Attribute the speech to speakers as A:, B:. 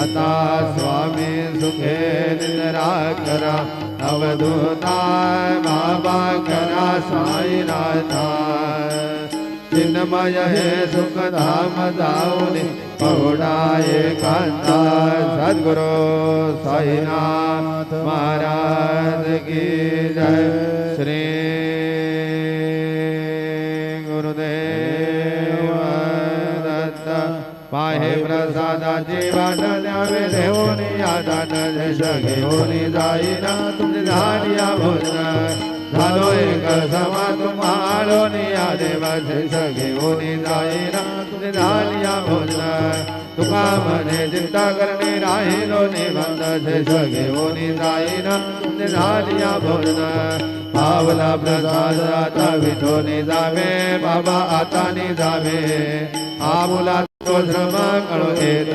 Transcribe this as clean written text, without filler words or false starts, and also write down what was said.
A: आता स्वामी सुखे निद्रा करा अवधूताय बाबा करा साईनाथा चिन्मय हे सुखधाम जाऊनी पहुडाये कांता सद्गुरु साईनाथ महाराज की जय श्री गुरुदेव दत्त पाहे प्रसादाची वाट द्यावे देवोनी यादान जश घेऊनी जाईना तुमचे झाडिया भोजन झालो एक समा तुम्हारो निया देवाचे घेऊनी जाईना तुझे झालिया भोजन तुका मने चिंता करणे राहिलो निबंध घेऊनी जाईना तुझे झालिया भोजन पावला प्रसाद आता विठोनी जावे बाबा आता नि जावे आमुला तो श्रम कळो येत